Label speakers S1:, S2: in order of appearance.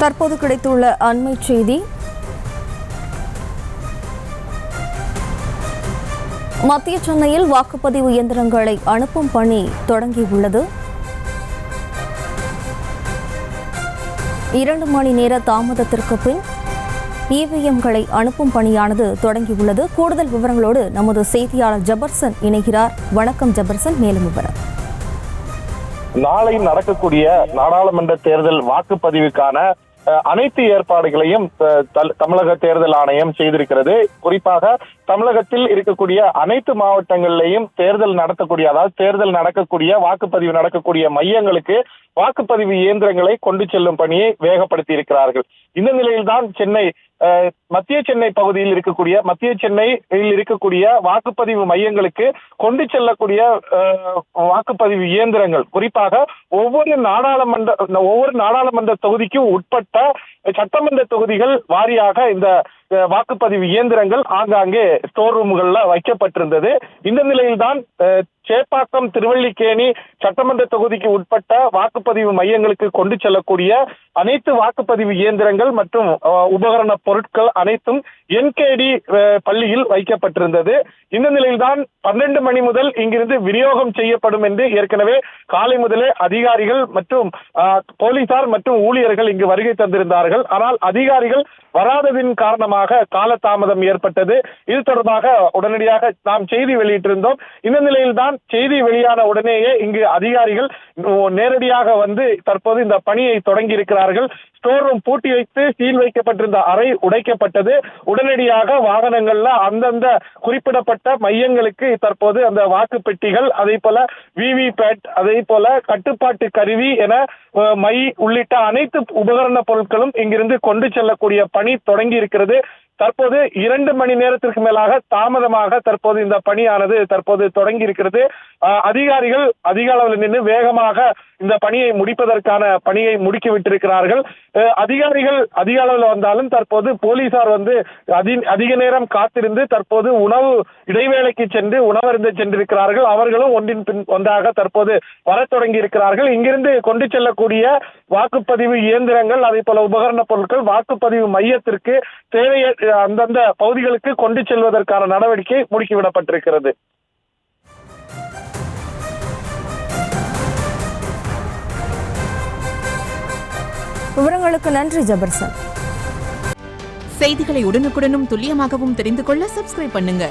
S1: தற்போது கிடைத்துள்ள அண்மை செய்தி. மத்திய சென்னையில் வாக்குப்பதிவு இயந்திரங்களை அனுப்பும் பணி தொடங்கியுள்ளது. 2 மணி நேர தாமதத்திற்கு பின் இவிஎம்களை அனுப்பும் பணியானது தொடங்கியுள்ளது. கூடுதல் விவரங்களோடு நமது செய்தியாளர் ஜபர்சன் இணைகிறார். வணக்கம் ஜபர்சன், மேலும் விவரம்.
S2: நாளை நடக்கக்கூடிய நாடாளுமன்ற தேர்தல் வாக்குப்பதிவுக்கான அனைத்து ஏற்பாடுகளையும் தமிழக தேர்தல் ஆணையம் செய்திருக்கிறது. குறிப்பாக தமிழகத்தில் இருக்கக்கூடிய அனைத்து மாவட்டங்களிலேயும் தேர்தல் நடக்கக்கூடிய வாக்குப்பதிவு நடக்கக்கூடிய மையங்களுக்கு வாக்குப்பதிவு இயந்திரங்களை கொண்டு செல்லும் பணியை வேகப்படுத்தி இருக்கிறார்கள். இந்த நிலையில்தான் மத்திய சென்னை பகுதியில் இருக்கக்கூடிய வாக்குப்பதிவு மையங்களுக்கு கொண்டு செல்லக்கூடிய வாக்குப்பதிவு இயந்திரங்கள், குறிப்பாக ஒவ்வொரு நாடாளுமன்ற தொகுதிக்கும் உட்பட்ட சட்டமன்ற தொகுதிகள் வாரியாக இந்த வாக்குப்பதிவு இயந்திரங்கள் ஆங்காங்கே ஸ்டோர் ரூம்கள்ல வைக்கப்பட்டிருந்தது. இந்த நிலையில்தான் சேப்பாக்கம், திருவல்லிக்கேணி சட்டமன்ற தொகுதிக்கு உட்பட்ட வாக்குப்பதிவு மையங்களுக்கு கொண்டு செல்லக்கூடிய அனைத்து வாக்குப்பதிவு இயந்திரங்கள் மற்றும் உபகரண பொருட்கள் அனைத்தும் என்கேடி பள்ளியில் வைக்கப்பட்டிருந்தது. இந்த நிலையில்தான் 12 மணி முதல் இங்கிருந்து விநியோகம் செய்யப்படும் என்று ஏற்கனவே காலை முதலே அதிகாரிகள் மற்றும் போலீசார் மற்றும் ஊழியர்கள் இங்கு வருகை தந்திருந்தார்கள். ஆனால் அதிகாரிகள் வராததின் காரணமாக காலதாமதம் ஏற்பட்டது. இது தொடர்பாக உடனடியாக நாம் செய்தி வெளியிட்டிருந்தோம். இந்த நிலையில்தான் செய்தி வெளியான உடனேயே இங்கு அதிகாரிகள் நேரடியாக வந்து தற்போது இந்த பணியை தொடங்கி இருக்கிறார்கள். ஸ்டோர் ரூம் பூட்டி வைத்து சீல் வைக்கப்பட்டிருந்த அறை உடைக்கப்பட்டது. உடனடியாக வாகனங்கள்ல அந்தந்த குறிப்பிடப்பட்ட மையங்களுக்கு தற்போது அந்த வாக்கு பெட்டிகள், அதே போல விவிபேட், அதே போல கட்டுப்பாட்டு கருவி என மை உள்ளிட்ட அனைத்து உபகரண பொருட்களும் இங்கிருந்து கொண்டு செல்லக்கூடிய பணி தொடங்கி இருக்கிறது. தற்போது 2 மணி நேரத்திற்கு மேலாக தாமதமாக தற்போது இந்த பணியானது தற்போது தொடங்கி இருக்கிறது. அதிகாரிகள் அதிக அளவில் நின்று வேகமாக இந்த பணியை முடிப்பதற்கான பணியை முடுக்கிவிட்டிருக்கிறார்கள். அதிகாரிகள் அதிக அளவில் வந்தாலும் தற்போது போலீசார் வந்து அதிக நேரம் காத்திருந்து தற்போது உணவு இடைவேளைக்கு சென்று உணவருந்த சென்றிருக்கிறார்கள். அவர்களும் ஒன்றின் பின் ஒன்றாக தற்போது வர தொடங்கி இருக்கிறார்கள். இங்கிருந்து கொண்டு செல்லக்கூடிய வாக்குப்பதிவு இயந்திரங்கள், அதே போல உபகரண பொருட்கள் வாக்குப்பதிவு மையத்திற்கு தேவைய அந்தந்த பகுதிகளுக்கு கொண்டு செல்வதற்கான நடவடிக்கை முடுக்கிவிடப்பட்டிருக்கிறது.
S1: விவரங்களுக்கு நன்றி ஜபர்சன்.
S3: செய்திகளை உடனுக்குடனும் துல்லியமாகவும் தெரிந்து கொள்ள சப்ஸ்கிரைப் பண்ணுங்க.